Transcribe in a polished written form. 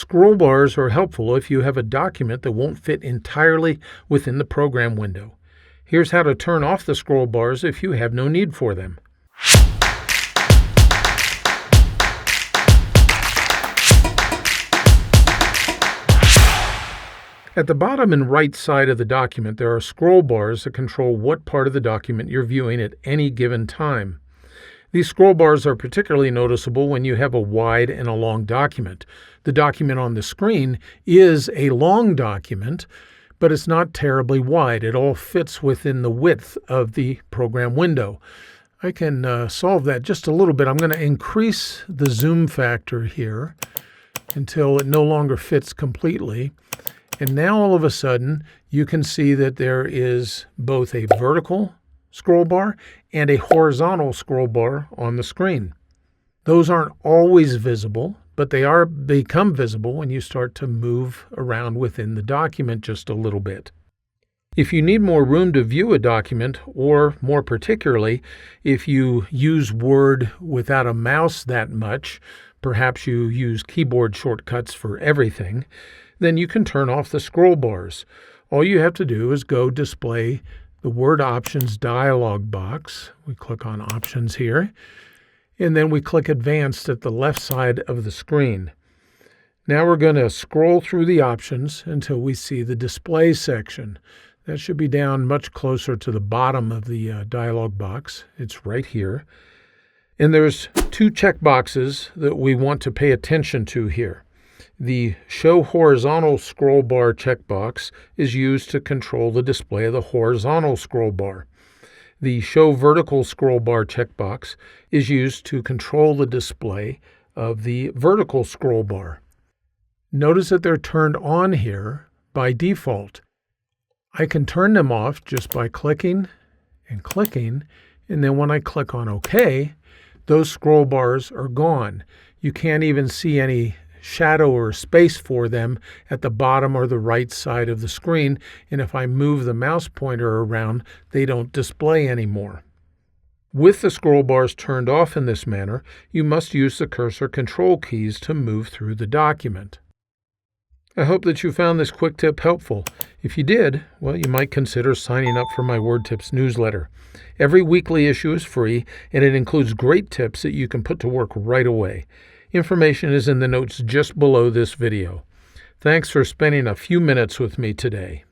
Scroll bars are helpful if you have a document that won't fit entirely within the program window. Here's how to turn off the scroll bars if you have no need for them. At the bottom and right side of the document, there are scroll bars that control what part of the document you're viewing at any given time. These scroll bars are particularly noticeable when you have a wide and a long document. The document on the screen is a long document, but it's not terribly wide. It all fits within the width of the program window. I can solve that just a little bit. I'm going to increase the zoom factor here until it no longer fits completely. And now all of a sudden, you can see that there is both a vertical scroll bar and a horizontal scroll bar on the screen. Those aren't always visible, but they become visible when you start to move around within the document just a little bit. If you need more room to view a document, or more particularly, if you use Word without a mouse that much, perhaps you use keyboard shortcuts for everything, then you can turn off the scroll bars. All you have to do is go display the Word Options dialog box. We click on Options here, and then we click Advanced at the left side of the screen. Now we're going to scroll through the options until we see the Display section. That should be down much closer to the bottom of the dialog box. It's right here. And there's two checkboxes that we want to pay attention to here. The Show Horizontal Scroll Bar checkbox is used to control the display of the horizontal scroll bar. The Show Vertical Scroll Bar checkbox is used to control the display of the vertical scroll bar. Notice that they're turned on here by default. I can turn them off just by clicking and clicking, and then when I click on OK, those scroll bars are gone. You can't even see any shadow or space for them at the bottom or the right side of the screen, and if I move the mouse pointer around, they don't display anymore. With the scroll bars turned off in this manner, you must use the cursor control keys to move through the document. I hope that you found this quick tip helpful. If you did, well, you might consider signing up for my Word Tips newsletter. Every weekly issue is free, and it includes great tips that you can put to work right away. Information is in the notes just below this video. Thanks for spending a few minutes with me today.